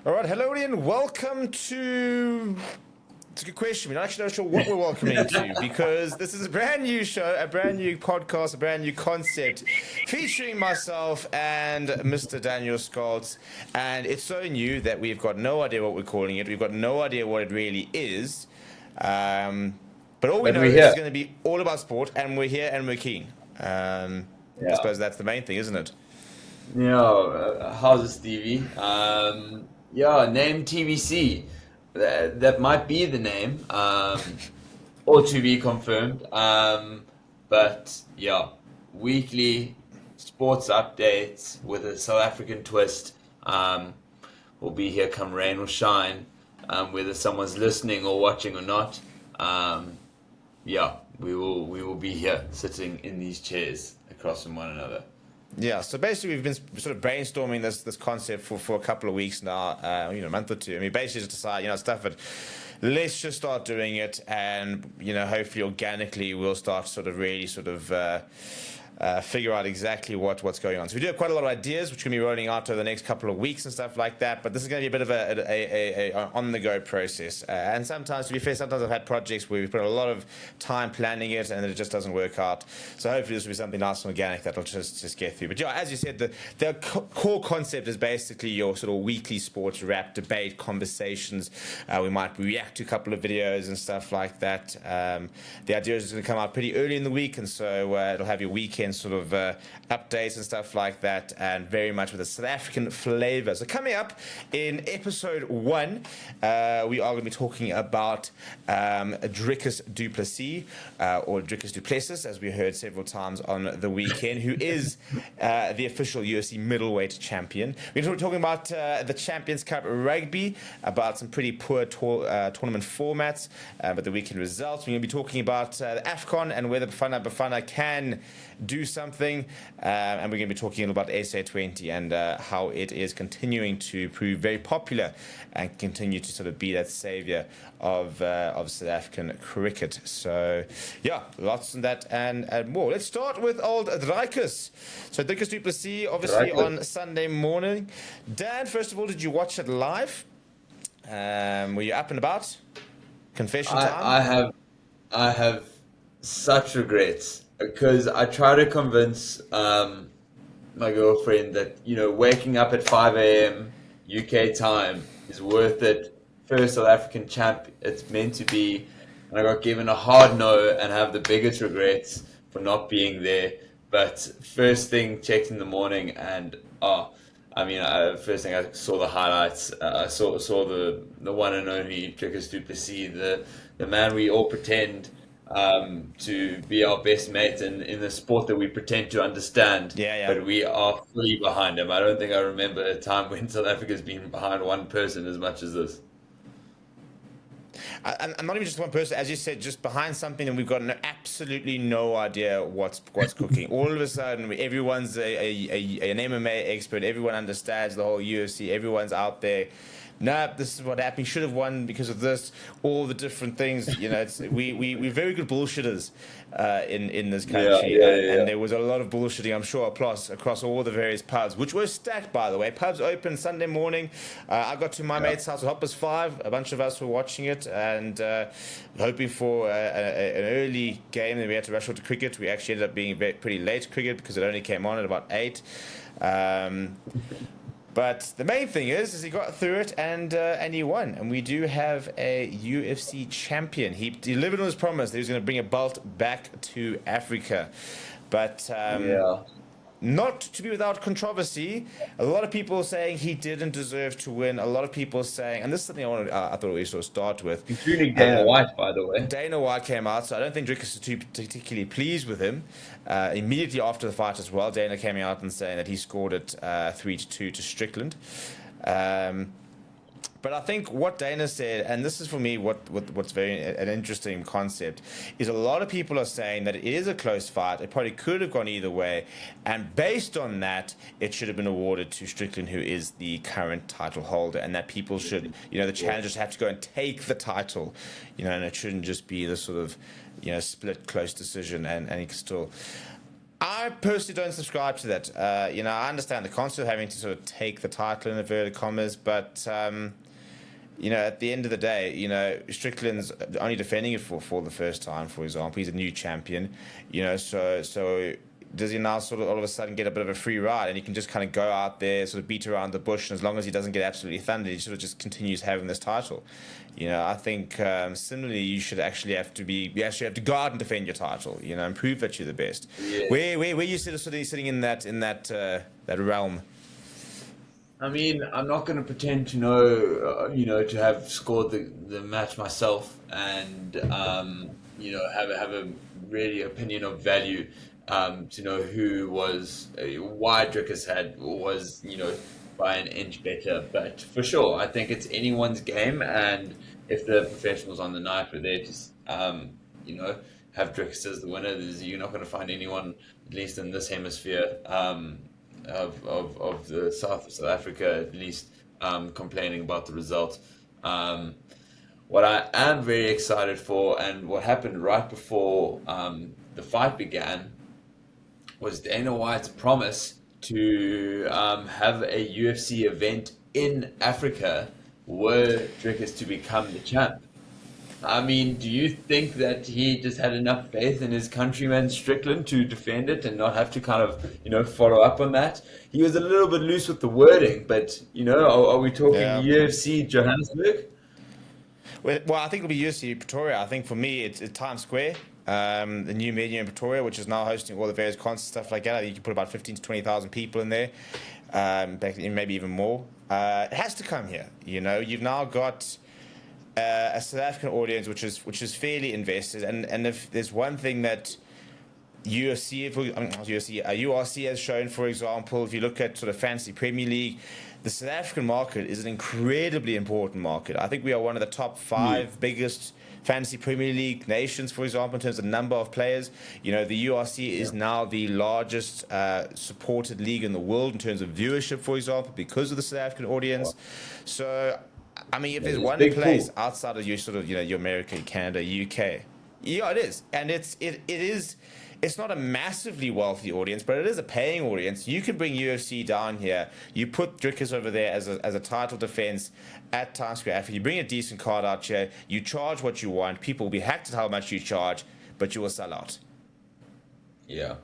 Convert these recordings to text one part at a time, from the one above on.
All right, hello and welcome to... It's a good question. We're not actually not sure what we're welcoming to because this is a brand new show, a brand new podcast, a brand new concept featuring myself and Mr. Daniel Scholtz. And it's so new that we've got no idea what we're calling it. We've got no idea what it really is. But all we know is it's going to be all about sport, and we're here and we're keen. I suppose that's the main thing, isn't it? How's it, Stevie? Name TBC. That might be the name, or to be confirmed. But weekly sports updates with a South African twist. We'll be here come rain or shine, whether someone's listening or watching or not. We will be here sitting in these chairs across from one another. Yeah, so basically we've been sort of brainstorming this concept for a couple of weeks now, a month or two. I mean, basically just decide, stuff that let's just start doing it, and hopefully organically we'll start figure out exactly what's going on. So we do have quite a lot of ideas which are going to be rolling out over the next couple of weeks and stuff like that, but this is going to be a bit of a on-the-go process. And sometimes, to be fair, sometimes I've had projects where we've put a lot of time planning it and then it just doesn't work out. So hopefully this will be something nice and organic that'll just get through. But as you said, the core concept is basically your sort of weekly sports wrap, debate, conversations. We might react to a couple of videos and stuff like that. The idea is it's going to come out pretty early in the week, and so it'll have your weekend sort of updates and stuff like that, and very much with a South African flavour. So coming up in episode 1, we are going to be talking about Dricus du Plessis, or Dricus du Plessis, as we heard several times on the weekend, who is the official UFC middleweight champion. We're going to be talking about the Champions Cup Rugby, about some pretty poor tournament formats, but the weekend results. We're going to be talking about the AFCON and whether Bafana can do something, and we're going to be talking about SA20 and how it is continuing to prove very popular and continue to sort of be that saviour of South African cricket. So lots of that and more. Let's start with old Dricus. So Dricus du Plessis, obviously on Sunday morning. Dan, first of all, did you watch it live? Were you up and about? Confession time? I have such regrets, because I try to convince my girlfriend that waking up at 5 a.m. UK time is worth it. First South African champ it's meant to be, and I got given a hard no and have the biggest regrets for not being there. But first thing, checked in the morning, and first thing I saw the highlights. I saw the one and only Dricus du Plessis, the man we all pretend to be our best mate in the sport that we pretend to understand. But we are fully behind him. I don't think I remember a time when South Africa's been behind one person as much as this. I'm not even just one person, as you said, just behind something, and we've got absolutely no idea what's cooking. All of a sudden, everyone's an MMA expert. Everyone understands the whole UFC. Everyone's out there. This is what happened. You should have won because of this. All the different things. We're very good bullshitters in this country, and there was a lot of bullshitting, I'm sure, across all the various pubs, which were stacked, by the way. Pubs open Sunday morning. I got to my mate's house at 5:30. A bunch of us were watching it and hoping for an early game. Then we had to rush on to cricket. We actually ended up being pretty late cricket because it only came on at about 8. But the main thing is he got through it and he won. And we do have a UFC champion. He delivered on his promise that he was going to bring a belt back to Africa. But not to be without controversy. A lot of people saying he didn't deserve to win. A lot of people saying, and this is something I thought we should start with. Including Dana White, by the way. Dana White came out, so I don't think Dricus is too particularly pleased with him. Immediately after the fight as well, Dana came out and saying that he scored it 3-2 to Strickland. But I think what Dana said, and this is for me what's very an interesting concept, is a lot of people are saying that it is a close fight. It probably could have gone either way. And based on that, it should have been awarded to Strickland, who is the current title holder, and that people should, the challengers have to go and take the title, and it shouldn't just be the sort of, split close decision, and he can still... I I personally don't subscribe to that. I understand the concept of having to sort of take the title in inverted commas, but at the end of the day, Strickland's only defending it for the first time. For example, he's a new champion. So does he now sort of all of a sudden get a bit of a free ride, and he can just kind of go out there, sort of beat around the bush, and as long as he doesn't get absolutely thundered, he sort of just continues having this title. I think similarly, you actually have to go out and defend your title, and prove that you're the best. Yeah. Where you sort of sitting in that realm? I mean, I'm not going to pretend to know, to have scored the match myself, and have a really opinion of value. To know why Dricus was by an inch better, but for sure I think it's anyone's game, and if the professionals on the night were there to have Dricus as the winner, you're not going to find anyone, at least in this hemisphere of the south of South Africa at least, complaining about the result. What I am very excited for, and what happened right before the fight began, was Dana White's promise to have a UFC event in Africa were Dricus to become the champ. I mean, do you think that he just had enough faith in his countryman Strickland to defend it and not have to kind of, follow up on that? He was a little bit loose with the wording, but, are we talking UFC Johannesburg? Well, I think it'll be UFC Pretoria. I think for me, it's Times Square. The new venue in Pretoria, which is now hosting all the various concerts, stuff like that. I think you can put about 15 to 20,000 people in there, maybe even more. It has to come here. You've now got a South African audience which is fairly invested, and if there's one thing that URC has shown, for example, if you look at sort of Fantasy Premier League, the South African market is an incredibly important market. I think we are one of the top 5 biggest Fantasy Premier League nations, for example, in terms of number of players. The URC is now the largest supported league in the world in terms of viewership, for example, because of the South African audience. So, I mean, if there's one place outside of your sort of, your America, Canada, UK, it is. And it's not a massively wealthy audience, but it is a paying audience. You can bring UFC down here. You put Dricus over there as a title defense at Times Square Africa. You bring a decent card out here. You charge what you want. People will be hacked at how much you charge, but you will sell out. Yeah,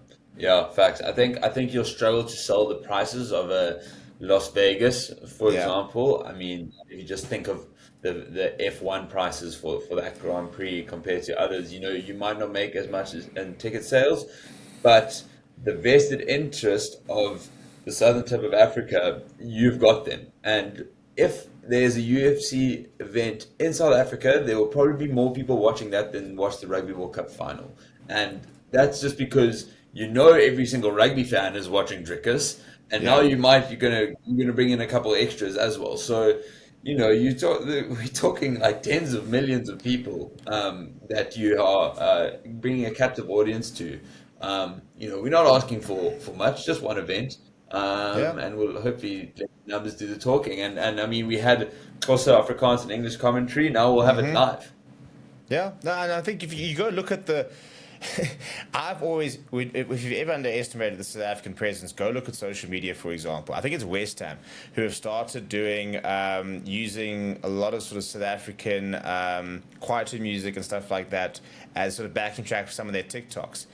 facts. I think you'll struggle to sell the prices of a Las Vegas, for example. I mean, if you just think of the F1 prices for that Grand Prix compared to others, you might not make as much in ticket sales, but the vested interest of the southern tip of Africa, you've got them. And if there's a UFC event in South Africa, there will probably be more people watching that than watch the Rugby World Cup final. And that's just because every single rugby fan is watching Dricus, and now you're gonna bring in a couple extras as well. So we're talking like tens of millions of people that you are bringing a captive audience to. We're not asking for much, just one event, and we'll hopefully let the numbers do the talking. And I mean, we had also Afrikaans and English commentary. Now we'll have it live. Yeah, no, and I think if you go look at the if you've ever underestimated the South African presence, go look at social media, for example. I think it's West Ham who have started doing, using a lot of sort of South African quieter music and stuff like that as sort of backing track for some of their TikToks.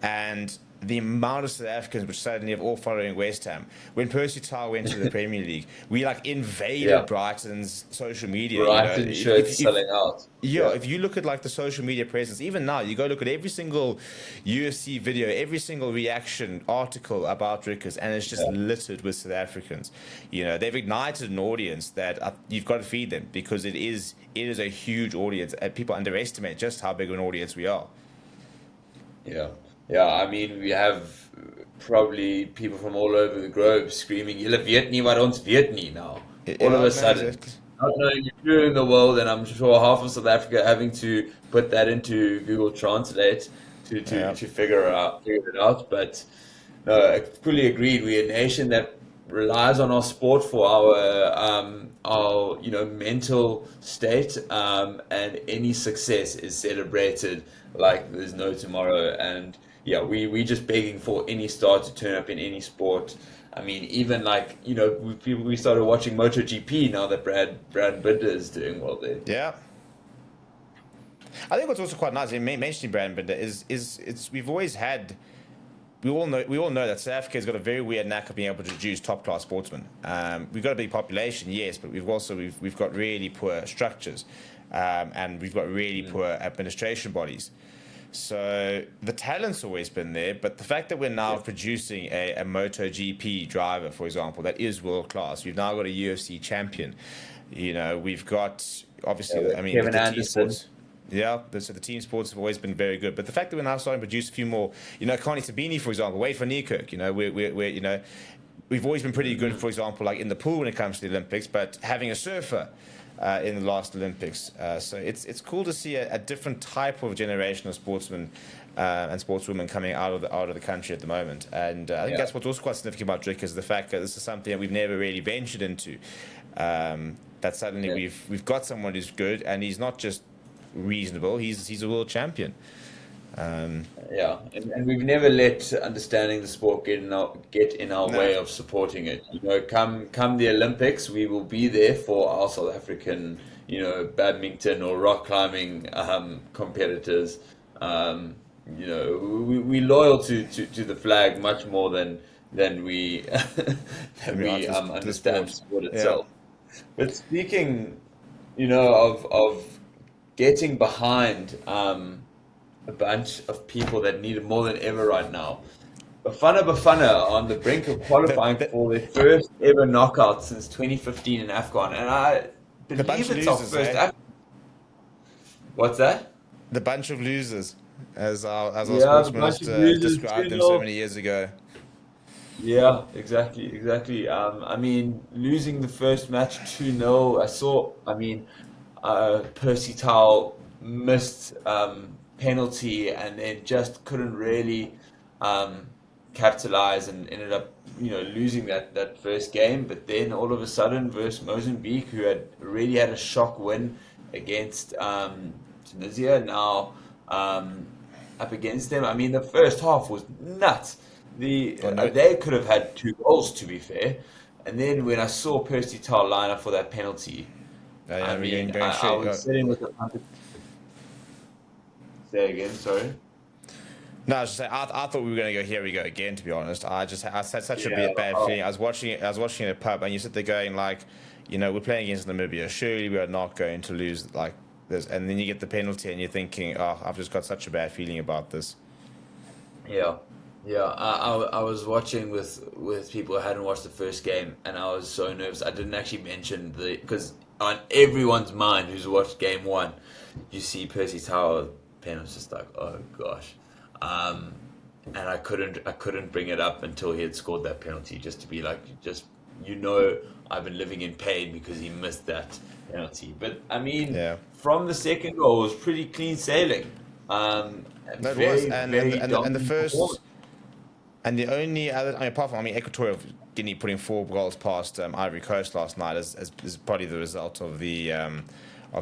And the amount of South Africans which suddenly have all following West Ham. When Percy Tau went to the Premier League, we invaded Brighton's social media. Brighton shirts selling out. If you look at the social media presence, even now, you go look at every single UFC video, every single reaction article about Dricus, and it's just littered with South Africans. They've ignited an audience that you've got to feed them, because it is a huge audience, and people underestimate just how big of an audience we are. Yeah, I mean, we have probably people from all over the globe screaming, "Julle weet nie wat ons weet nie" now. All of a sudden. Exactly. Not knowing if you're in the world, and I'm sure half of South Africa having to put that into Google Translate to figure it out. But no, I fully agreed. We're a nation that relies on our sport for our mental state, and any success is celebrated like there's no tomorrow. And yeah, we just begging for any star to turn up in any sport. I mean, even like, we started watching MotoGP now that Brad Binder is doing well there. Yeah. I think what's also quite nice, mentioning Brad Binder, is we've always had. We all know that South Africa's got a very weird knack of being able to produce top class sportsmen. We've got a big population, yes, but we've got really poor structures, and we've got really poor administration bodies. So the talent's always been there, but the fact that we're now producing a MotoGP driver, for example, that is world class. We've now got a UFC champion. We've got obviously, Kevin the Anderson. T-sports. Yeah, so the team sports have always been very good, but the fact that we're now starting to produce a few more, Connie Sabini, for example, Wade van Niekerk, we've always been pretty good, for example, like in the pool when it comes to the Olympics, but having a surfer in the last Olympics, so it's cool to see a different type of generation of sportsmen and sportswomen coming out of the country at the moment, and I think that's what's also quite significant about Dricus is the fact that this is something that we've never really ventured into. That suddenly we've got someone who's good, and he's not just reasonable. He's a world champion. And we've never let understanding the sport get in our way of supporting it. Come the Olympics, we will be there for our South African, badminton or rock climbing competitors. We loyal to the flag much more than we understand the sport itself. But speaking, of getting behind a bunch of people that need it more than ever right now. Bafana are on the brink of qualifying for their first ever knockout since 2015 in AFCON, and I believe it's our first. What's that? The bunch of losers, as our sports minister described them so many years ago. Yeah, exactly. Losing the first match 2-0. Percy Tau missed penalty and then just couldn't really capitalize and ended up losing that first game. But then all of a sudden versus Mozambique, who had already had a shock win against Tunisia, now up against them. The first half was nuts. They could have had 2 goals, to be fair. And then when I saw Percy Tau line up for that penalty, I was sitting with the punter. Say again, sorry. No, I was just saying, I thought we were going to go, here we go again, to be honest. I had such a bad feeling. I was watching it in a pub, and you sit there going like, we're playing against Namibia. Surely we are not going to lose like this. And then you get the penalty, and you're thinking, oh, I've just got such a bad feeling about this. Yeah. I was watching with people who hadn't watched the first game, and I was so nervous. I didn't actually mention because on everyone's mind who's watched game 1, you see Percy Tau pen. I was just like, oh gosh, and I couldn't bring it up until he had scored that penalty, just to be like, I've been living in pain because he missed that penalty. But from the second goal, it was pretty clean sailing. And the first. And the only other, apart from, Equatorial Guinea putting 4 goals past Ivory Coast last night is probably the result of the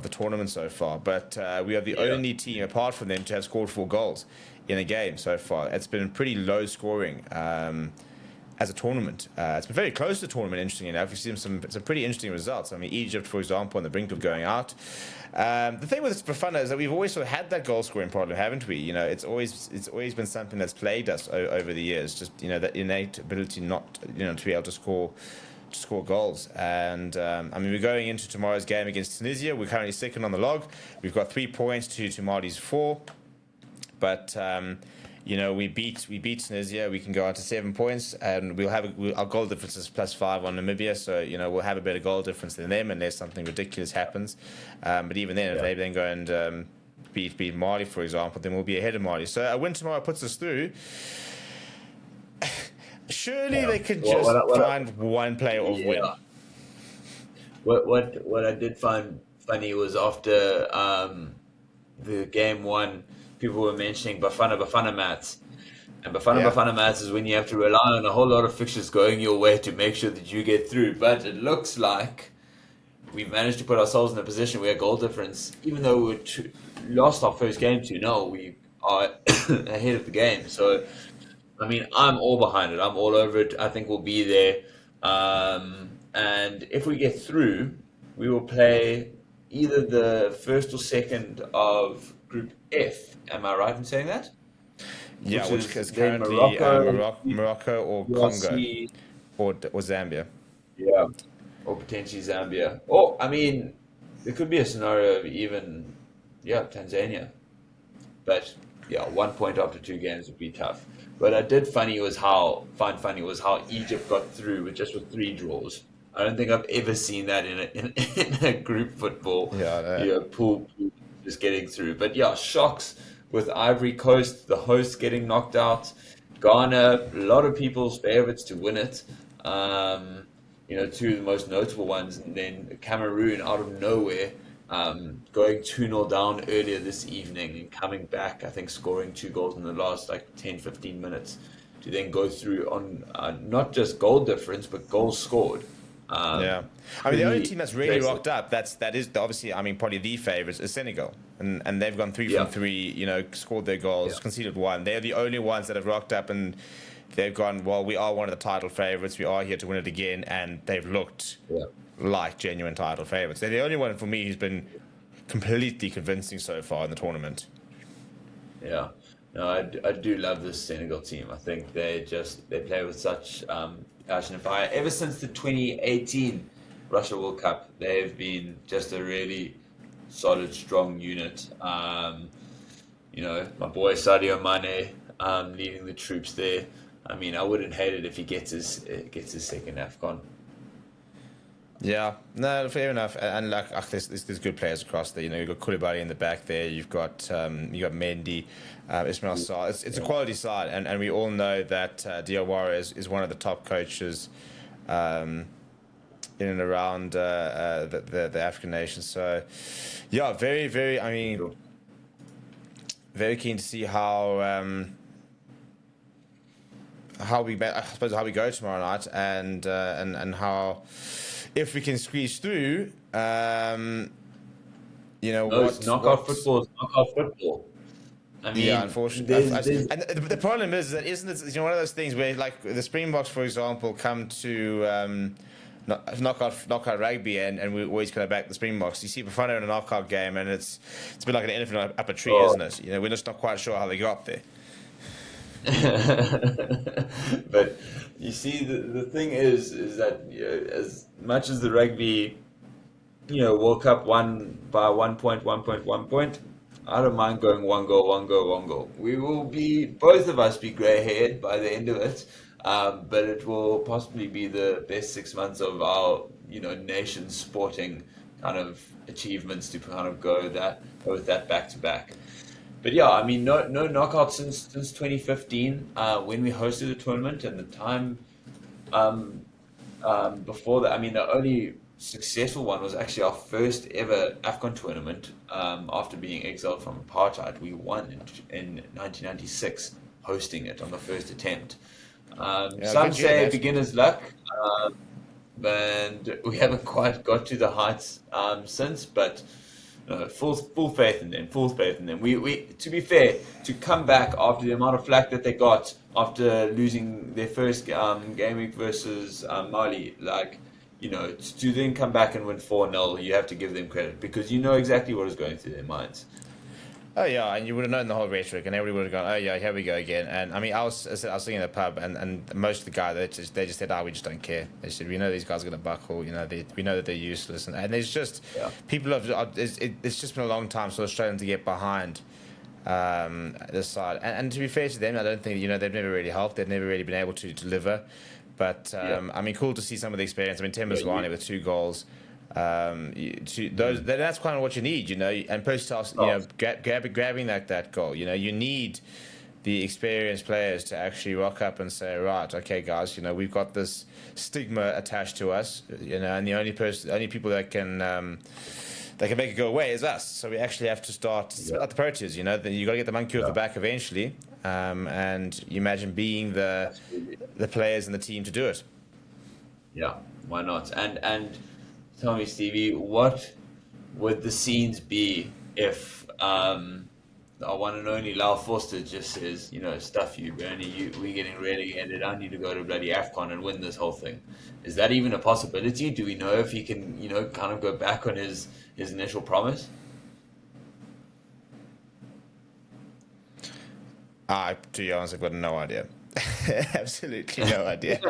tournament so far. But we are the only team, apart from them, to have scored 4 goals in a game so far. It's been pretty low scoring as a tournament. It's been very close to the tournament, interestingly enough. We've seen some pretty interesting results. Egypt, for example, on the brink of going out. The thing with Bafana is that we've always sort of had that goal scoring problem, haven't we? It's always been something that's plagued us over the years. Just that innate ability not to be able to score goals. And we're going into tomorrow's game against Tunisia. We're currently second on the log. We've got 3 points to Mali's 4, but. We beat Tunisia. We can go on to 7 points, and our goal difference is +5 on Namibia. So we'll have a better goal difference than them unless something ridiculous happens. But even then, if they then go and beat Mali, for example, then we'll be ahead of Mali. So a win tomorrow puts us through. Surely they could just find one player of win. What I did find funny was after the game 1. People were mentioning Bafana mats. And Bafana mats is when you have to rely on a whole lot of fixtures going your way to make sure that you get through. But it looks like we've managed to put ourselves in a position where goal difference, even though we lost our first game 2-0, we are ahead of the game. So, I mean, I'm all behind it. I'm all over it. I think we'll be there. And if we get through, we will play either the first or second of Group F. Am I right in saying that? Yeah, which is then currently Morocco, Morocco or Congo DRC, or Zambia. yeah, or potentially Zambia. Or, I mean, there could be a scenario of even, yeah, Tanzania. But yeah, 1 point after 2 games would be tough. But I did find funny was how Egypt got through with 3 draws. I don't think I've ever seen that in a group football, Yeah, pool just getting through. But yeah, shocks with Ivory Coast, the host getting knocked out. Ghana, a lot of people's favorites to win it. Um, 2 of the most notable ones, and then Cameroon out of nowhere going 2-0 down earlier this evening and coming back, I think scoring 2 goals in the last 10, 15 minutes to then go through on not just goal difference, but goals scored. yeah. I mean, the only team that's really impressive. rocked up, that is obviously, I mean, probably the favourites is Senegal, and they've gone 3 from 3. Scored their goals, conceded 1. They're the only ones that have rocked up, and they've gone, well, we are one of the title favourites. We are here to win it again, and they've looked like genuine title favourites. They're the only one for me who's been completely convincing so far in the tournament. Yeah. No, I do love this Senegal team. I think they play with such passion and fire. Ever since the 2018 Russia World Cup, they've been just a really solid, strong unit. My boy Sadio Mane leading the troops there. I mean, I wouldn't hate it if he gets his second AFCON. Yeah, no, fair enough. And there's good players across there. You've got Koulibaly in the back there. You've got Mendy, Ismail Sarr. It's a quality side, and we all know that Diawara is one of the top coaches in and around the African nations. So, yeah, very, very. I mean, very keen to see how we go tomorrow night, and how. If we can squeeze through, Knockout football is knockout football. I mean, yeah, unfortunately, there's and the problem is that isn't it one of those things where the Springboks, for example, come to knockout rugby, and we always kind of back the Springboks. You see Bafana in a knockout game, and it's been like an elephant up a tree, isn't it? We're just not quite sure how they got there. But you see, the thing is that as much as the rugby, World Cup won by 1 point, I don't mind going 1 goal. We will both of us be grey-haired by the end of it, but it will possibly be the best 6 months of our, nation's sporting kind of achievements to kind of go with that back to back. But yeah, I mean, no knockout since 2015 when we hosted the tournament, and the time before that. I mean, the only successful one was actually our first ever AFCON tournament after being exiled from apartheid. We won in 1996, hosting it on the first attempt. Some say beginner's luck, and we haven't quite got to the heights since, but. No, full faith in them. We to be fair, to come back after the amount of flack that they got after losing their first game week versus Mali, to then come back and win 4-0, you have to give them credit because you know exactly what is going through their minds. Oh yeah, and you would have known the whole rhetoric, and everybody would have gone, "Oh yeah, here we go again." And I mean, I was sitting in the pub, and most of the guys they just said, "Oh, we just don't care." They said, "We know these guys are going to buckle. We know that they're useless." And there's just people have. It's just been a long time, so Australians to get behind this side. And to be fair to them, I don't think they've never really helped. They've never really been able to deliver. But I mean, cool to see some of the experience. I mean, Tembazwane with 2 goals. That's kind of what you need, and post-toss, grabbing that goal. You need the experienced players to actually rock up and say, right, okay, guys, we've got this stigma attached to us, and the only people that can make it go away is us. So we actually have to start out the Proteas. You got to get the monkey off the back eventually, and you imagine being the players and the team to do it. Yeah, why not? And tell me, Stevie, what would the scenes be if our one and only Lau Forster just says, stuff you, Bernie, we're getting relegated. I need to go to bloody AFCON and win this whole thing. Is that even a possibility? Do we know if he can, kind of go back on his initial promise? To be honest, I've got no idea. Absolutely no idea.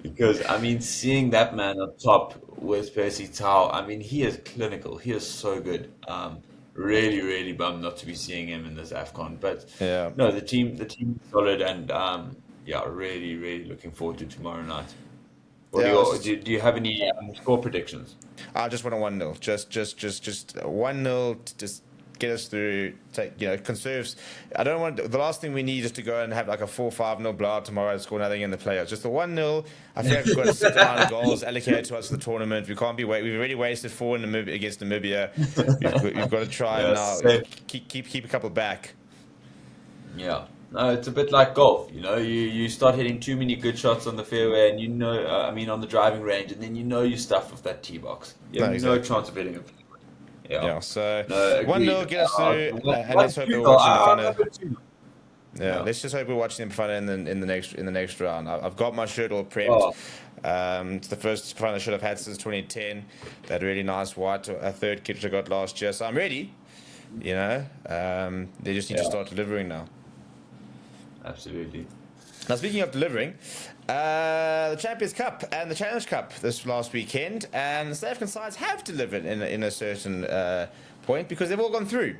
Because, seeing that man up top with Percy Tau, he is clinical. He is so good. Really, really bummed not to be seeing him in this AFCON. But Yeah. no, the team is solid, and really, really looking forward to tomorrow night. Do you have any score predictions? I just want a 1-0. Just 1-0. Just get us through. Conserves. I don't want the last thing we need is to go and have like a 4-5-0 blowout tomorrow and score nothing in the playoffs. Just the 1-0. I feel like we've got a certain amount of goals allocated to us for the tournament. We can't be we've already wasted 4 against Namibia. We've got to try and now keep a couple back. Yeah. No, it's a bit like golf, you start hitting too many good shots on the fairway and on the driving range, and then you stuff with that tee box. You have no chance of hitting it. Yeah, so 1-0 get us through, and let's hope we're watching the fun. Let's just hope we're watching the fun in the next round. I've got my shirt all prepped. It's the first fun shirt I've had since 2010. That really nice white, a third kit I got last year, so I'm ready. They just need to start delivering now. Absolutely. Now, speaking of delivering, the Champions Cup and the Challenge Cup this last weekend, and the South African sides have delivered in a certain point because they've all gone through,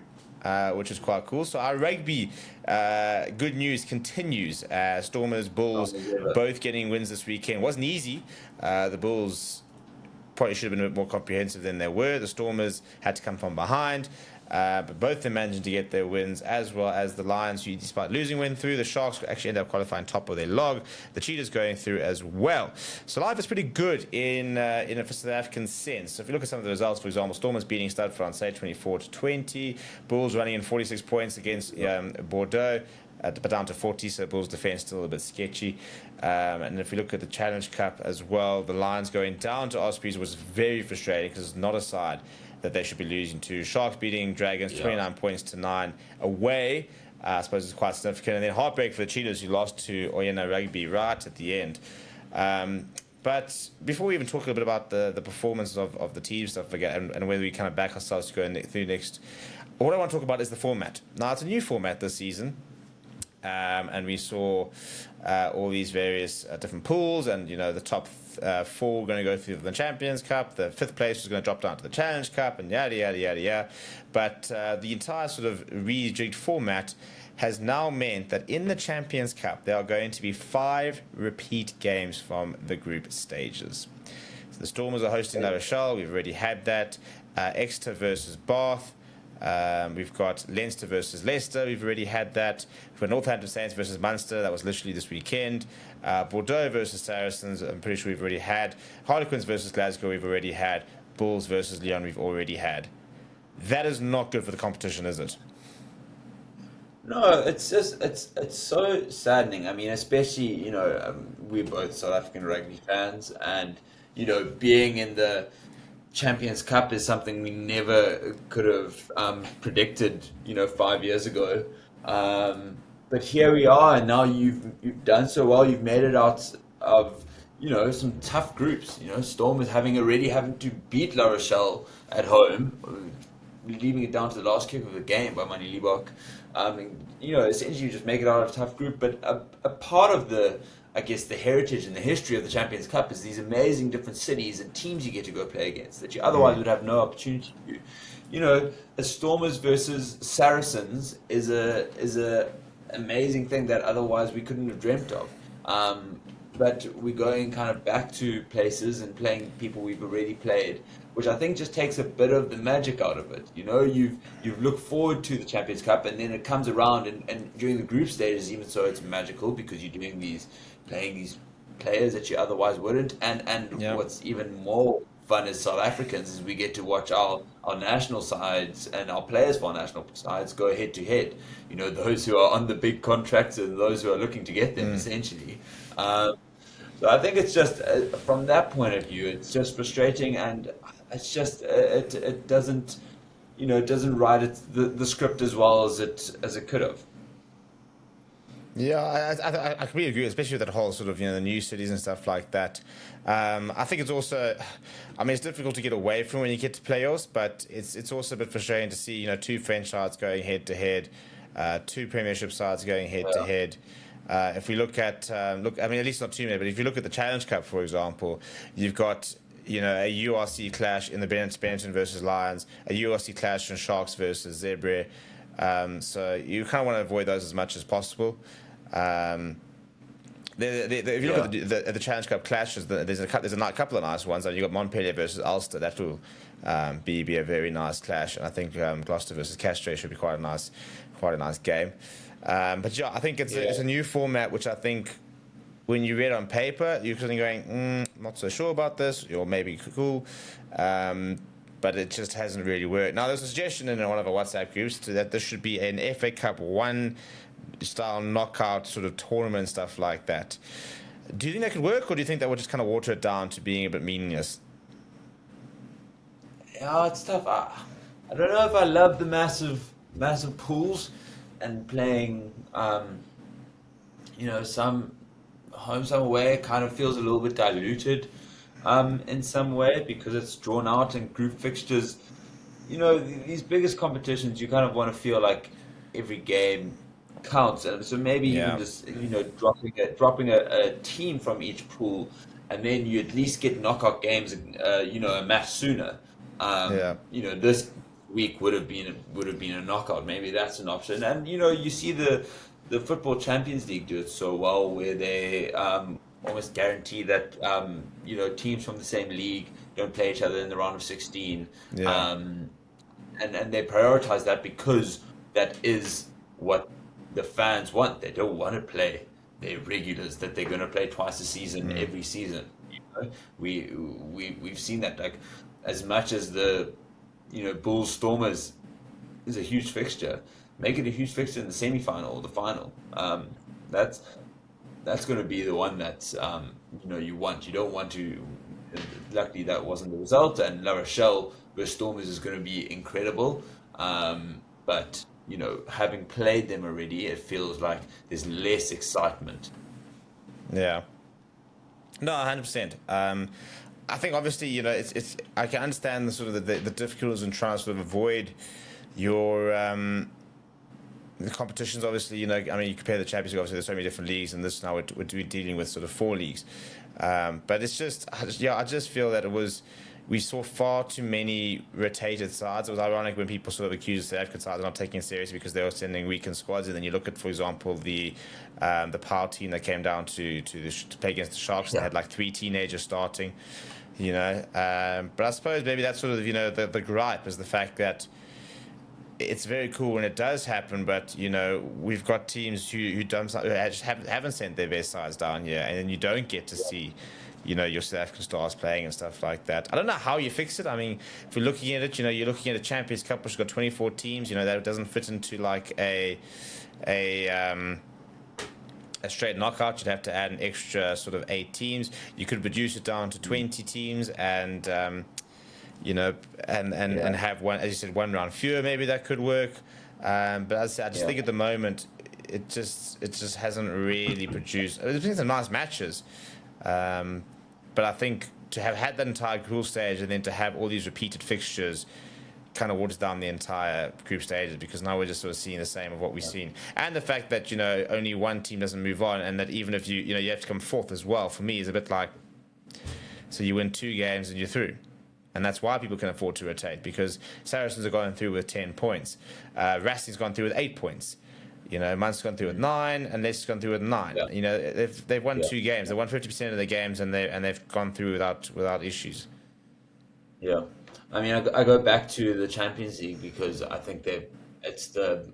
which is quite cool. So our rugby good news continues. Stormers, Bulls, both getting wins this weekend. Wasn't easy. The Bulls probably should have been a bit more comprehensive than they were. The Stormers had to come from behind. But both of them managing to get their wins, as well as the Lions, who, despite losing, went through. The Sharks actually ended up qualifying top of their log. The Cheetahs going through as well. So life is pretty good in a South African sense. So if you look at some of the results, for example, Stormers beating Stade Francais 24-20. Bulls running in 46 points against Bordeaux. But down to 40, so Bulls' defense still a bit sketchy. And if we look at the Challenge Cup as well, the Lions going down to Ospreys was very frustrating because it's not a side that they should be losing to. Sharks beating Dragons 29 points to 9 away. I suppose it's quite significant. And then heartbreak for the Cheetahs, who lost to Oyena Rugby right at the end. But before we even talk a little bit about the performance of the team stuff again, and whether we kind of back ourselves to go through next, what I want to talk about is the format. Now, it's a new format this season. And we saw all these various different pools, and the top 4 were going to go through the Champions Cup. The 5th place was going to drop down to the Challenge Cup, and yada yada yada yada. But the entire sort of rejigged format has now meant that in the Champions Cup there are going to be 5 repeat games from the group stages. So the Stormers are hosting La Rochelle. We've already had that. Exeter versus Bath. We've got Leinster versus Leicester. We've already had that. We've got Northampton Saints versus Munster. That was literally this weekend. Bordeaux versus Saracens. I'm pretty sure we've already had. Harlequins versus Glasgow. We've already had. Bulls versus Lyon. We've already had. That is not good for the competition, is it? No, it's just it's so saddening. Especially we're both South African rugby fans, and being in the Champions Cup is something we never could have predicted, 5 years ago. But here we are, and now you've done so well. You've made it out of some tough groups. Storm is having to beat La Rochelle at home, leaving it down to the last kick of the game by Mani Liebach. Essentially you just make it out of a tough group. But a part of the heritage and the history of the Champions Cup is these amazing different cities and teams you get to go play against that you otherwise would have no opportunity to. A Stormers versus Saracens is a amazing thing that otherwise we couldn't have dreamt of. But we're going kind of back to places and playing people we've already played, which I think just takes a bit of the magic out of it. You've looked forward to the Champions Cup, and then it comes around, and during the group stages, even so, it's magical because you're playing these players that you otherwise wouldn't. And what's even more fun as South Africans is we get to watch our national sides and our players for our national sides go head to head. Those who are on the big contracts and those who are looking to get them, essentially. So I think it's just from that point of view, it's just frustrating, and it's just it doesn't it doesn't write the script as well as it could have. Yeah, I completely agree, especially with that whole sort of, the new cities and stuff like that. I think it's also, I mean, it's difficult to get away from when you get to playoffs, but it's also a bit frustrating to see, two French sides going head to head, two Premiership sides going head to head. If we look at, I mean, at least not too many, but if you look at the Challenge Cup, for example, you've got, a URC clash in the Benetton versus Lions, a URC clash in Sharks versus Zebra. So you kind of want to avoid those as much as possible. If you look at the Challenge Cup clashes, there's a couple of nice ones. You've got Montpellier versus Ulster. That will be a very nice clash. And I think Gloucester versus Castro should be quite a nice game. But yeah, I think it's a new format, which I think when you read on paper, you're kind of going, not so sure about this, or maybe cool. But it just hasn't really worked. Now, there's a suggestion in one of our WhatsApp groups that there should be an FA Cup 1 style knockout sort of tournament, stuff like that. Do you think that could work, or do you think that would just kind of water it down to being a bit meaningless? Yeah, it's tough. I don't know if I love the massive pools and playing, some home, some away kind of feels a little bit diluted in some way because it's drawn out in group fixtures. These biggest competitions, you kind of want to feel like every game counts, and so maybe even just dropping a team from each pool, and then you at least get knockout games, a match sooner. This week would have been a knockout. Maybe that's an option, and you see the Football Champions League do it so well, where they almost guarantee that teams from the same league don't play each other in the round of 16, and they prioritize that because that is what the fans want. They don't want to play their regulars that they're going to play twice a season every season. We've seen that, like, as much as the Bulls Stormers is a huge fixture, make it a huge fixture in the semi-final or the final. That's going to be the one that's you want. You don't want to. Luckily, that wasn't the result, and La Rochelle versus Stormers is going to be incredible. But having played them already, it feels like there's less excitement. Yeah. No, 100%. I think obviously, it's I can understand the sort of the difficulties in trying to sort of avoid your the competitions. Obviously, I mean, you compare the Champions League. Obviously, there's so many different leagues, and this now we're dealing with sort of 4 leagues. But it's just, I just feel that we saw far too many rotated sides. It was ironic when people sort of accused the South African side of not taking it seriously because they were sending weakened squads. And then you look at, for example, the PAL team that came down to play against the Sharks. They had like 3 teenagers starting, But I suppose maybe that's sort of, the gripe is the fact that it's very cool when it does happen, but we've got teams who just haven't sent their best sides down here, and then you don't get to see your South African stars playing and stuff like that. I don't know how you fix it. I mean, if you're looking at it, you're looking at a Champions Cup which has got 24 teams. That doesn't fit into like a straight knockout. You'd have to add an extra sort of 8 teams. You could reduce it down to 20 teams and and have one, as you said, one round fewer. Maybe that could work. But as I said, I just think at the moment it just hasn't really produced. There's been some nice matches, but I think to have had that entire group stage and then to have all these repeated fixtures kind of waters down the entire group stages, because now we're just sort of seeing the same of what we've seen, and the fact that only one team doesn't move on, and that even if you have to come fourth as well, for me is a bit like, so you win 2 games and you're through. And that's why people can afford to rotate, because Saracens are going through with 10 points. Racing's gone through with 8 points. Munster's gone through with 9, and Leicester's gone through with 9. Yeah. They've won 2 games. They won 50% of their games, and they've gone through without issues. Yeah, I mean, I go back to the Champions League because I think it's the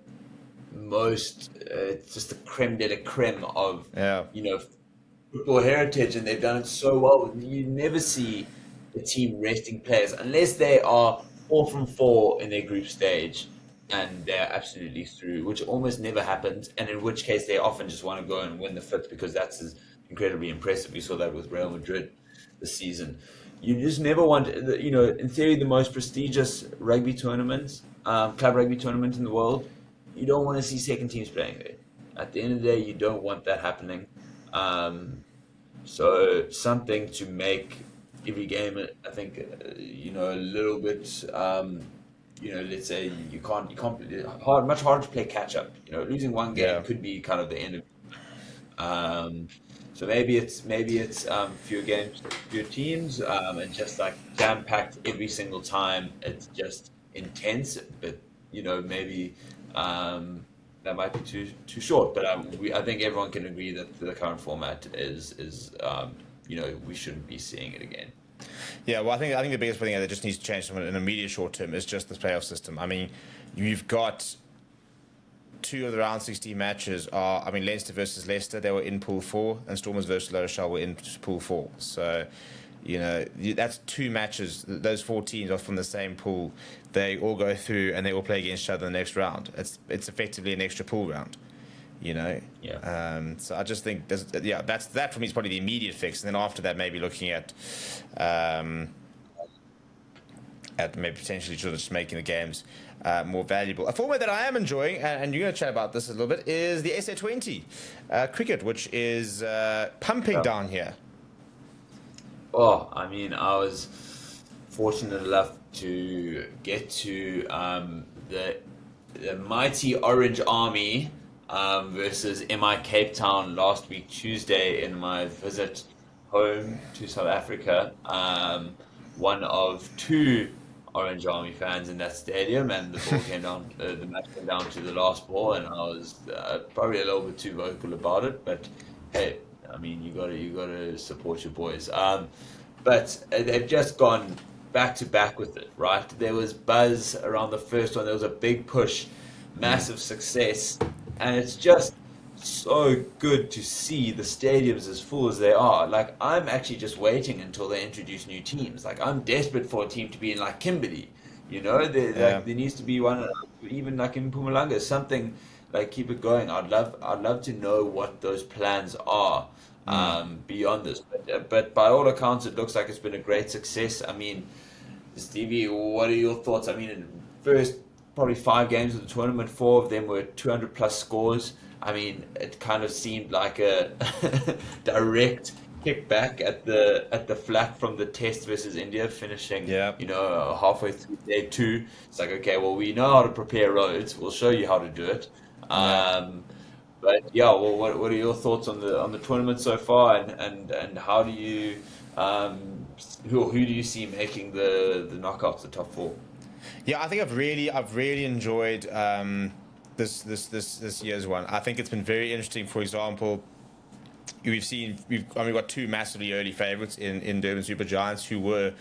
most, it's just the creme de la creme of football heritage, and they've done it so well. You never see the team resting players unless they are 4 from 4 in their group stage and they're absolutely through, which almost never happens, and in which case they often just want to go and win the 5th because that's incredibly impressive. We saw that with Real Madrid this season. You just never want, in theory, the most prestigious rugby tournaments club rugby tournament in the world, you don't want to see second teams playing there. At the end of the day, you don't want that happening. So something to make every game, I think, a little bit. Let's say you can't much harder to play catch up. Losing one game could be kind of the end of it. So maybe it's fewer games, fewer teams, and just like jam packed every single time. It's just intense, but maybe that might be too short. But I think everyone can agree that the current format is we shouldn't be seeing it again. Yeah, well, I think the biggest thing that just needs to change in an immediate short term is just the playoff system. I mean, you've got 2 of the round 16 matches are, Leinster versus Leicester, they were in Pool 4, and Stormers versus La Rochelle were in Pool 4. So, that's 2 matches. Those 4 teams are from the same pool. They all go through and they all play against each other in the next round. It's effectively an extra pool round. So I just think that for me is probably the immediate fix, and then after that maybe looking at maybe potentially just making the games more valuable. A format that I am enjoying, and you're going to chat about this a little bit, is the SA20 cricket, which is pumping down here. Oh, I was fortunate enough to get to the mighty Orange Army versus MI Cape Town last week Tuesday in my visit home to South Africa. One of 2 Orange Army fans in that stadium, and the ball came down. The match came down to the last ball, and I was probably a little bit too vocal about it. But hey, you gotta support your boys. But they've just gone back to back with it, right? There was buzz around the first one. There was a big push, massive success. And it's just so good to see the stadiums as full as they are. Like, I'm actually just waiting until they introduce new teams. Like, I'm desperate for a team to be in, like, Kimberley. There needs to be one, even like in Mpumalanga, something like keep it going. I'd love to know what those plans are beyond this. But by all accounts, it looks like it's been a great success. Stevie, what are your thoughts? In the first probably 5 games of the tournament, 4 of them were 200 plus scores. It kind of seemed like a direct kickback at the flat from the test versus India, finishing halfway through day 2. It's like, okay, well, we know how to prepare roads. We'll show you how to do it. But yeah, well, what are your thoughts on the tournament so far, and how do you who do you see making the knockouts, the top 4? Yeah, I think I've really enjoyed this year's one. I think it's been very interesting. For example, we've got 2 massively early favourites in Durban Super Giants who were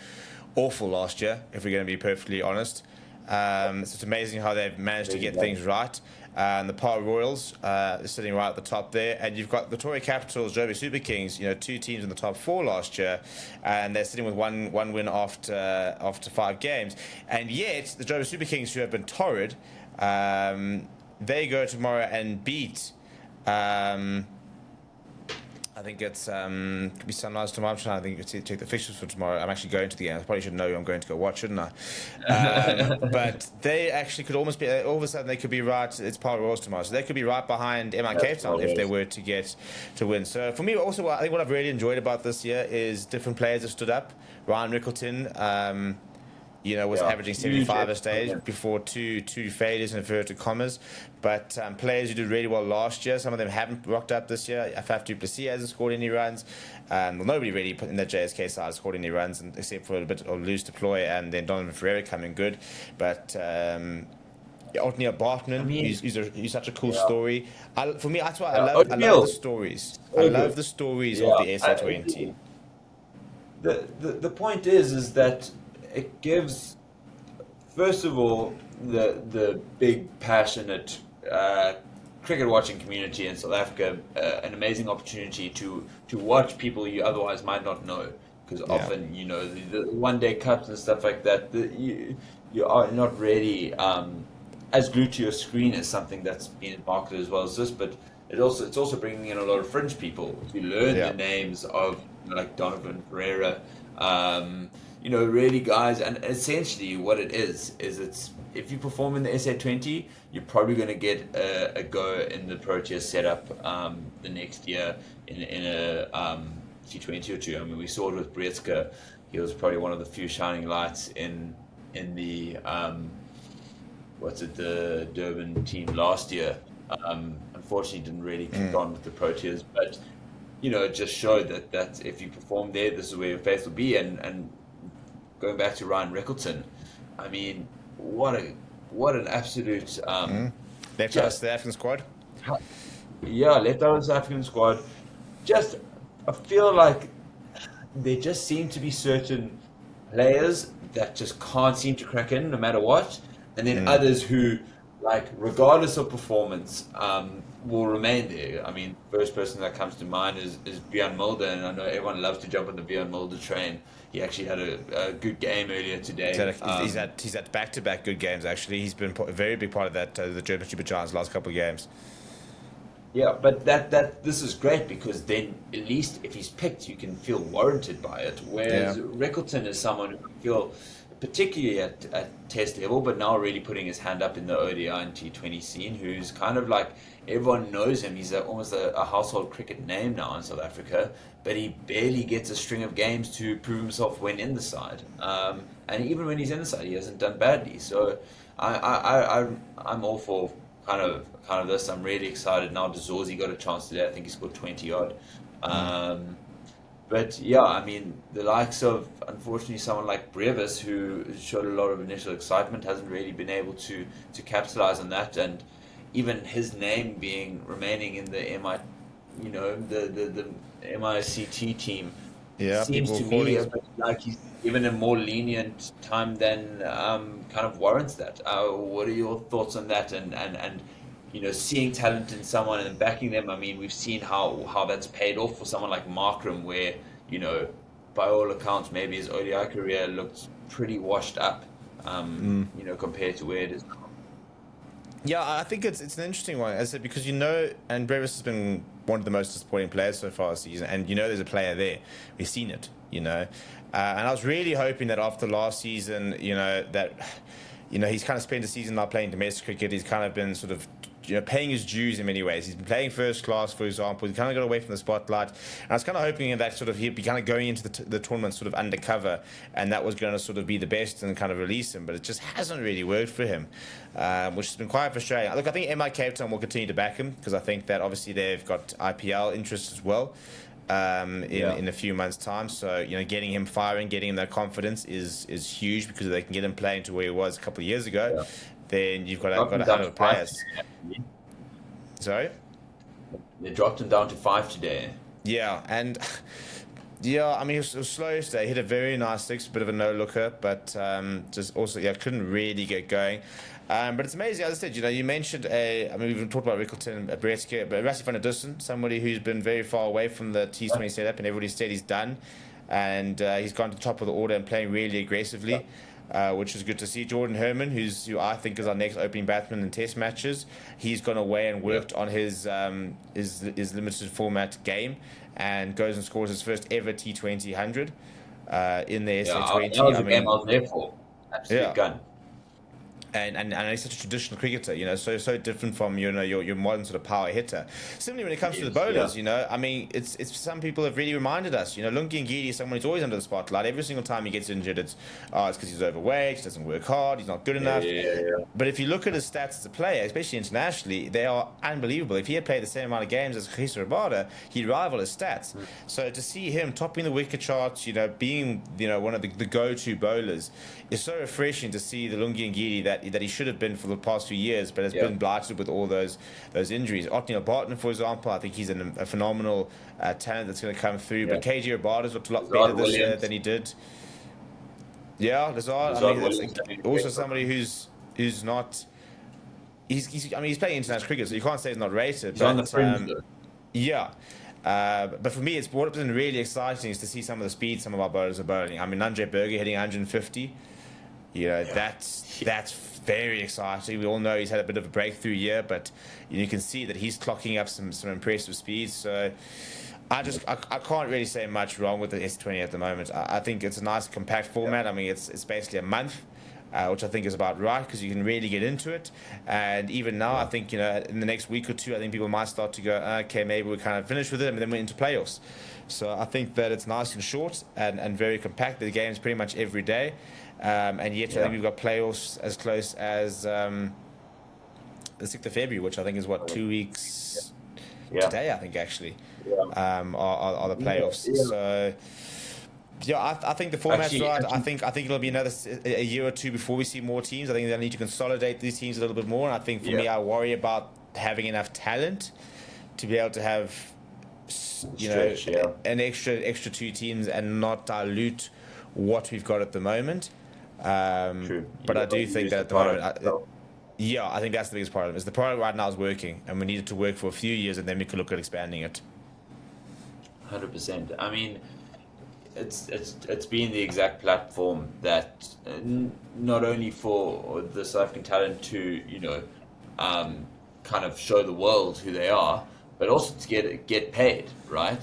awful last year, if we're going to be perfectly honest. So it's amazing how they've managed to get things right. The Par Royals is sitting right at the top there, and you've got Victoria Capitals, Joburg Super Kings, 2 teams in the top 4 last year, and they're sitting with one win after 5 games. And yet the Joburg Super Kings, who have been torrid, they go tomorrow and beat. I think it's could be Sunrise tomorrow. I think you check the fixtures for tomorrow. I'm actually going to the game. I probably should know I'm going to go watch, shouldn't I? But they actually could almost be. All of a sudden, they could be right. It's Power Royals tomorrow, so they could be right behind MI Cape Town if they were to get to win. So for me, also, I think what I've really enjoyed about this year is different players have stood up. Ryan Rickleton. Was averaging 75 a stage before two failures in inverted commas. But players who did really well last year, some of them haven't rocked up this year. Dricus du Plessis hasn't scored any runs. Nobody really put in the JSK side has scored any runs, except for a bit of loose deploy, and then Donovan Ferreira coming good. But Otniel Bartman, he's such a cool story. For me, that's why I love the stories. I love the stories of the SA20. The point is that it gives, first of all, the big passionate cricket watching community in South Africa an amazing opportunity to watch people you otherwise might not know, because often the one-day cups and stuff like that, you are not really as glued to your screen as something that's being marketed as well as this, but it's also bringing in a lot of fringe people to learn the names of like Donovan Ferreira. really, guys, and essentially what it is it's if you perform in the SA20, you're probably going to get a go in the Proteas setup the next year in a T20 or two. I mean, we saw it with Brezka. He was probably one of the few shining lights in the the Durban team last year. Unfortunately, didn't really kick on with the Proteas, but it just showed that if you perform there, this is where your face will be. And going back to Ryan Rickleton, I mean, what an absolute left out of the African squad. Yeah, left out of the African squad. Just, I feel like there just seem to be certain players that just can't seem to crack in no matter what, and then others who, like, regardless of performance, will remain there. I mean, first person that comes to mind is Bjorn Mulder, and I know everyone loves to jump on the Bjorn Mulder train. He actually had a good game earlier today. He's had back-to-back good games, actually. He's been a very big part of that, the German Super Giants last couple of games. Yeah, but this is great, because then at least if he's picked, you can feel warranted by it. Whereas Rickleton is someone who can feel, particularly at test level, but now really putting his hand up in the ODI and T20 scene, who's kind of like, everyone knows him. He's almost a household cricket name now in South Africa, but he barely gets a string of games to prove himself when in the side. And even when he's in the side, he hasn't done badly. So I'm all for kind of this. I'm really excited now. Dezorzi got a chance today. I think he scored 20 odd. But yeah, I mean, the likes of, unfortunately, someone like Brevis, who showed a lot of initial excitement, hasn't really been able to capitalize on that. And even his name remaining in the the MICT team, seems to me a bit like he's given a more lenient time than kind of warrants that. What are your thoughts on that? And seeing talent in someone and backing them. I mean, we've seen how that's paid off for someone like Markram, where by all accounts, maybe his ODI career looked pretty washed up, compared to where it is now. Yeah, I think it's an interesting one, as I said, because and Brevis has been one of the most disappointing players so far this season, and there's a player there. We've seen it, and I was really hoping that after last season, that he's kind of spent a season now playing domestic cricket. He's kind of been sort of paying his dues in many ways. He's been playing first class, for example. He kind of got away from the spotlight. And I was kind of hoping that sort of he'd be kind of going into the tournament sort of undercover, and that was going to sort of be the best and kind of release him. But it just hasn't really worked for him, which has been quite frustrating. Look, I think MI Cape Town will continue to back him, because I think that obviously they've got IPL interests as well in a few months' time. So, getting him firing, getting him that confidence is huge, because if they can get him playing to where he was a couple of years ago, then you've got a hundred of players. Sorry? They dropped him down to 5 today. Yeah, and I mean, it was slow today. He hit a very nice six, a bit of a no-looker, but just also, couldn't really get going. But it's amazing, as I said, you mentioned we've talked about Rickleton, Brezka, but Rassie van der Dussen, somebody who's been very far away from the T20 setup, and everybody said he's done. And he's gone to the top of the order and playing really aggressively. Which is good to see. Jordan Herman, who I think is our next opening batsman in Test matches, he's gone away and worked on his limited format game, and goes and scores his first ever T20 100 in the SA20. That was a game I was there for. Absolute gun. And he's such a traditional cricketer, so different from your modern sort of power hitter. Similarly, when it comes to the bowlers, I mean, it's some people have really reminded us. Lungi Ngidi is someone who's always under the spotlight. Every single time he gets injured, it's because he's overweight, he doesn't work hard, he's not good enough. But if you look at his stats as a player, especially internationally, they are unbelievable. If he had played the same amount of games as Chris Rabada, he'd rival his stats. So to see him topping the wicket charts, being one of the go-to bowlers, is so refreshing to see the Lungi Ngidi that he should have been for the past few years, but has been blighted with all those injuries. Otniel Barton, for example, I think he's a phenomenal talent that's going to come through. But KG Rabada's looked a lot better this year than he did. Yeah, Lazard. I mean, also somebody who's not. He's playing international cricket, so you can't say he's not rated. He's on the fringe, but for me, what's been really exciting is to see some of the speed some of our bowlers are bowling. I mean, Andre Berger hitting 150. That's very exciting. We all know he's had a bit of a breakthrough year, but you can see that he's clocking up some impressive speeds. So I can't really say much wrong with the S20 at the moment. I think it's a nice compact format. I mean, it's basically a month, which I think is about right because you can really get into it. And even now, I think, in the next week or two, I think people might start to go, okay, maybe we're kind of finished with it, and then we're into playoffs. So I think that it's nice and short and very compact. The game's pretty much every day. And yet, I think we've got playoffs as close as the 6th of February, which I think is, 2 weeks today, I think, actually, are the playoffs. So, I think the format's right. I think it'll be a year or two before we see more teams. I think they'll need to consolidate these teams a little bit more. And I think, for me, I worry about having enough talent to be able to have, an extra 2 teams and not dilute what we've got at the moment. True. But I do think that at the moment, I think that's the biggest problem. Is the product right now is working, and we need it to work for a few years, and then we can look at expanding it. 100%. I mean, it's been the exact platform that not only for the South African talent to kind of show the world who they are, but also to get paid, right?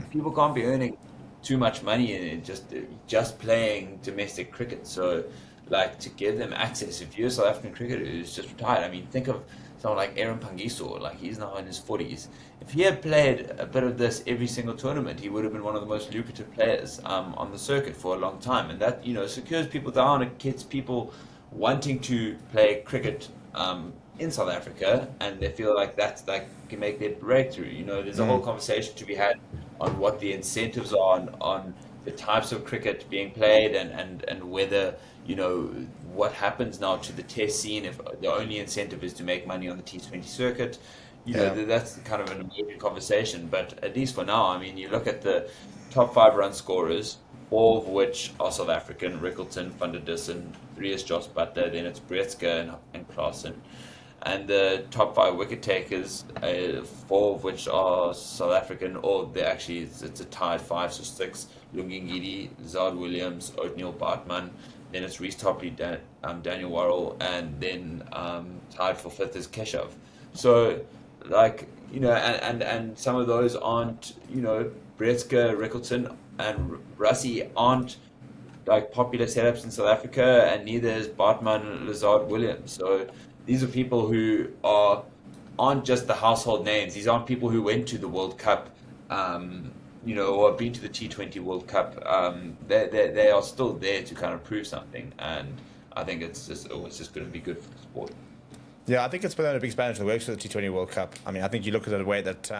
People can't be earning too much money in just playing domestic cricket. So, to give them access, if you're a South African cricketer who's just retired, I mean, think of someone like Aaron Pangiso, he's now in his 40s. If he had played a bit of this every single tournament, he would have been one of the most lucrative players on the circuit for a long time. And that, secures people down. It gets people wanting to play cricket in South Africa, and they feel like that's can make their breakthrough. There's a whole conversation to be had on what the incentives are on the types of cricket being played and whether, what happens now to the test scene if the only incentive is to make money on the T20 circuit. That's kind of an immediate conversation. But at least for now, I mean, you look at the top 5 run scorers, 4 of which are South African: Rickleton, Van der Dussen, 3 is Josh Butler, then it's Bretzke and Klaasen. And the top 5 wicket takers, 4 of which are South African, or it's a tied 5, so 6: Lungingidi, Zard Williams, Othniel Bartman. Then it's Reece Topley, Daniel Worrell, and then tied for 5th is Keshav. So, and some of those aren't, Bretzke, Rickleton, and Rassie aren't popular setups in South Africa, and neither is Bartman, Lazard Williams. So these are people who aren't just the household names. These aren't people who went to the World Cup, or have been to the T20 World Cup. They are still there to kind of prove something, and I think it's just going to be good for the sport. Yeah, I think it's been a big Spanish that works for the T20 World Cup. I mean, I think you look at the way that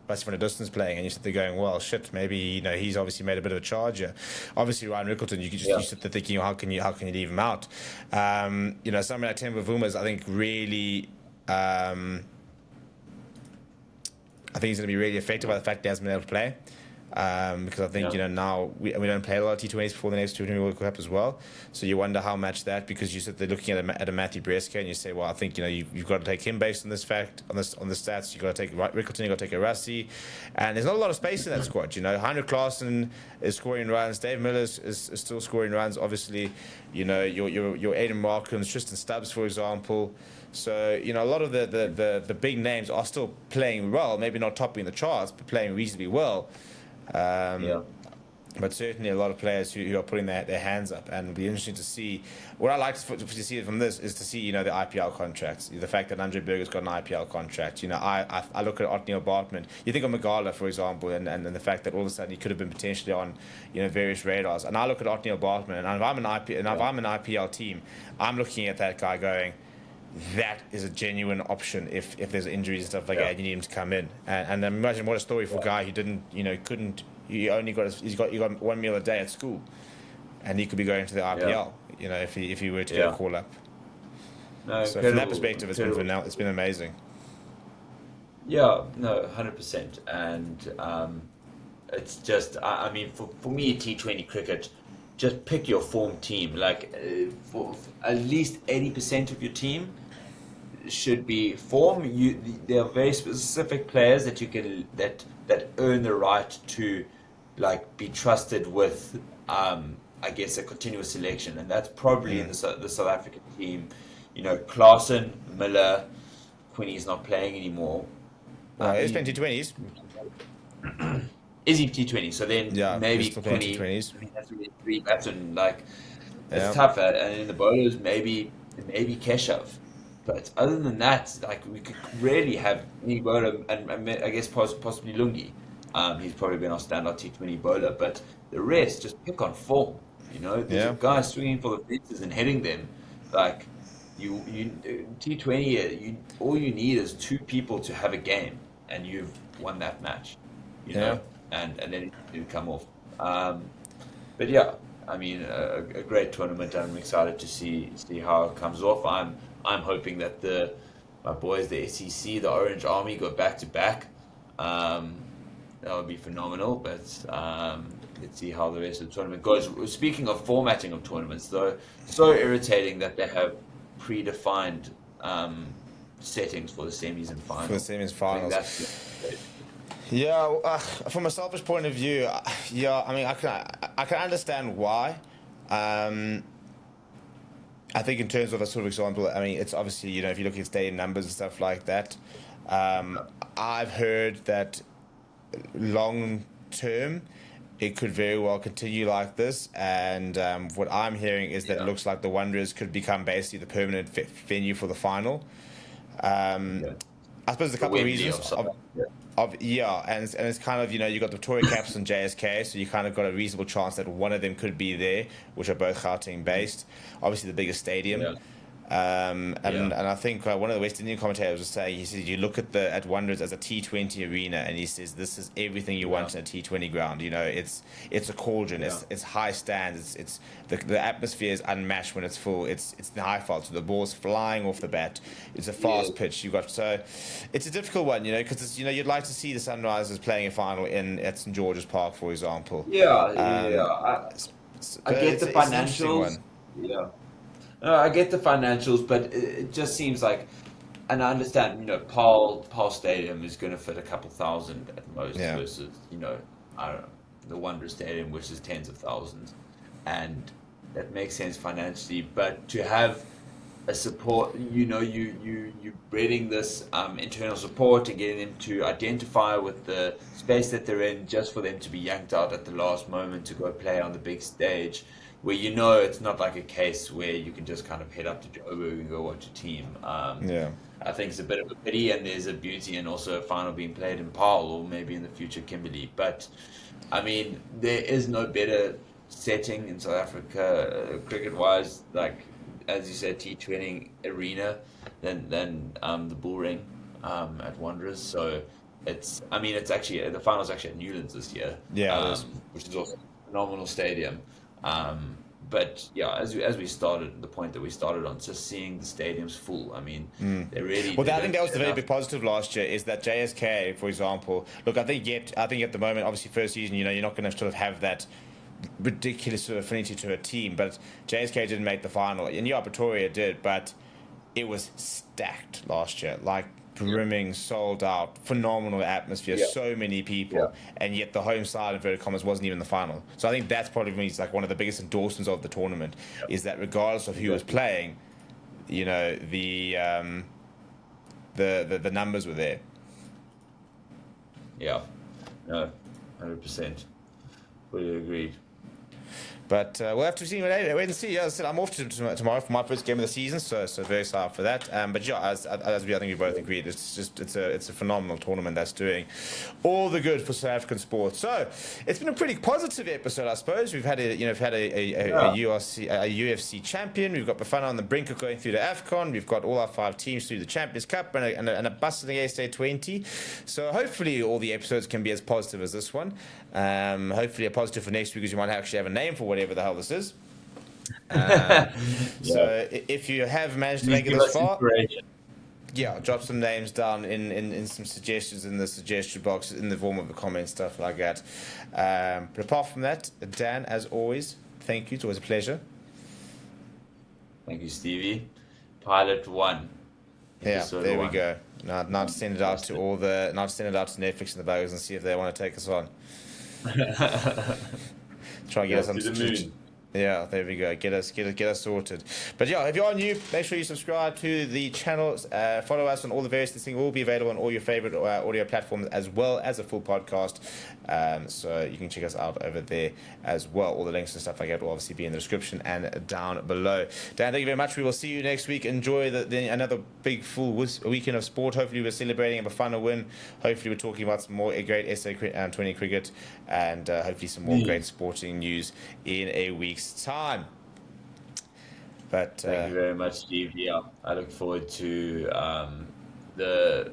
Varsity from a distance playing, and you sit there going, well, shit, maybe he's obviously made a bit of a charge here. Obviously, Ryan Rickleton, you sit there thinking, how can you leave him out? Someone like Temba Vumas, I think really. I think he's going to be really affected by the fact that he hasn't been able to play. Because I think, now we don't play a lot of T20s before the next T20 World Cup as well. So you wonder how much that, because you sit there looking at a Matthew Bretzke and you say, well, I think, you've got to take him based on this fact, on the stats. You've got to take Rickleton, you've got to take a Rassie. And there's not a lot of space in that squad. Heinrich Klaasen is scoring runs. Dave Miller is still scoring runs. Obviously, your Aiden Markhams, Tristan Stubbs, for example. So, a lot of the big names are still playing well, maybe not topping the charts, but playing reasonably well. But certainly a lot of players who are putting their hands up, and it'll be interesting to see. What I like to see from this is to see the IPL contracts, the fact that Andre Berger's got an IPL contract. I look at Othniel Bartman. You think of Magala, for example, and the fact that all of a sudden he could have been potentially on various radars. And I look at Othniel Bartman, and if I'm an IPL team, I'm looking at that guy going, that is a genuine option if there's injuries and stuff like that. You need him to come in, and imagine what a story for a guy who couldn't. He got 1 meal a day at school, and he could be going to the IPL. If he were to get a call up. No, so from that perspective, it's been amazing. Yeah, no, 100%, and it's just I mean for me T20 cricket. Just pick your form team. For at least 80% of your team should be form. There are very specific players that you can that earn the right to be trusted with. I guess a continuous selection, and that's probably the South African team. Klaasen, Miller, Quinny's not playing anymore. He's playing T20s. Is he T20? So then maybe still playing 20. T20s. I mean, that's really 3 batsmen. Like, Yeah. it's tough. And in the bowlers, maybe Keshav. But other than that, like, we could really have any bowler, and I guess possibly Lungi. He's probably been our standout T20 bowler. But the rest, just pick on form. You know, there's a guy swinging for the fences and hitting them. Like, you T20, all you need is 2 people to have a game, and you've won that match. You know, and then you come off. But yeah, I mean, a great tournament. I'm excited to see how it comes off. I'm hoping that my boys, the SEC, the Orange Army, go back to back. That would be phenomenal. But let's see how the rest of the tournament goes. Speaking of formatting of tournaments, though, so irritating that they have predefined settings for the semis and finals. For the semis and finals. Yeah, from a selfish point of view, I mean, I can understand why. I think in terms of a sort of example, I mean, it's obviously, you know, if you look at stadium numbers and stuff like that, I've heard that long term, it could very well continue like this. And what I'm hearing is that it looks like the Wanderers could become basically the permanent venue for the final. I suppose there's a couple of reasons. And it's kind of, you know, you got the Victoria Caps and JSK, so you kind of got a reasonable chance that one of them could be there, which are both Gauteng based. Obviously, the biggest stadium. And I think one of the West Indian commentators was saying, he said, you look at Wanderers as a T20 arena, and he says this is everything you want in a T20 ground. You know, it's a cauldron. It's high stands. It's the atmosphere is unmatched when it's full. It's the high fault, so the ball's flying off the bat. It's a fast pitch. So it's a difficult one, you know, because you know you'd like to see the Sunrisers playing a final at St George's Park, for example. I get the financials. No, I get the financials, but it just seems like, and I understand, you know, Paul Stadium is going to fit a couple thousand at most versus, you know, I don't know, the Wanderers Stadium, which is tens of thousands, and that makes sense financially. But to have a support, you know, you breeding this internal support and getting them to identify with the space that they're in, just for them to be yanked out at the last moment to go play on the big stage, where you know it's not like a case where you can just kind of head up to Joburg and go watch a team. I think it's a bit of a pity, and there's a beauty and also a final being played in Paarl or maybe in the future Kimberley. But I mean, there is no better setting in South Africa cricket-wise, like as you said, T20 arena than the Bull Ring at Wanderers. So it's actually the final's actually at Newlands this year, which is also a phenomenal stadium. But yeah, as we started, the point that we started on, just seeing the stadiums full. I mean, they really. Well, I think that was the very big positive last year. Is that JSK, for example? Look, I think at the moment, obviously, first season, you know, you're not going to sort of have that ridiculous sort of affinity to a team. But JSK didn't make the final, and Pretoria did, but it was stacked last year, like brimming, sold out, phenomenal atmosphere, so many people, and yet the home side, inverted commas, wasn't even the final. So I think that's probably like one of the biggest endorsements of the tournament, is that regardless of who was playing, you know, the numbers were there. Yeah, no, 100%. Fully agreed. But we'll have to see. Wait and see. As I said, I'm off tomorrow for my first game of the season, so very excited for that. But yeah, as I think we both agreed, it's a phenomenal tournament that's doing all the good for South African sports. So it's been a pretty positive episode, I suppose. We've had a UFC champion. We've got Bafana on the brink of going through the AFCON. We've got all our 5 teams through the Champions Cup and a bustling SA20. So hopefully all the episodes can be as positive as this one. Hopefully a positive for next week, because you might actually have a name for whatever the hell this is. So if you have managed to make it this far, drop some names down in some suggestions in the suggestion box in the form of the comments, stuff like that. But apart from that, Dan, as always, thank you. It's always a pleasure. Thank you, Stevie. Pilot 1. There we go. Now to send it out to Netflix and the bogus and see if they want to take us on. Try and get us on. Yeah, there we go. Get us sorted. But yeah, if you are new, make sure you subscribe to the channel. Follow us on all the various things. Will be available on all your favorite audio platforms as well as a full podcast. So you can check us out over there as well. All the links and stuff like that will obviously be in the description and down below. Dan, thank you very much. We will see you next week. Enjoy another big full weekend of sport. Hopefully we're celebrating a fun win. Hopefully we're talking about some more great SA20 cricket and hopefully some more great sporting news in a week's time. But thank you very much, Stevie. I look forward to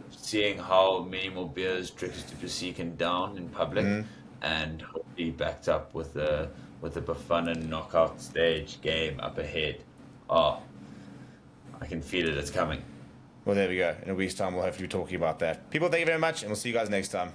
seeing how many more beers Dricus du Plessis can down in public, and hopefully backed up with the Bafana knockout stage game up ahead. I can feel it. It's coming. Well, there we go. In a week's time, we'll hopefully be talking about that. People, thank you very much, and we'll see you guys next time.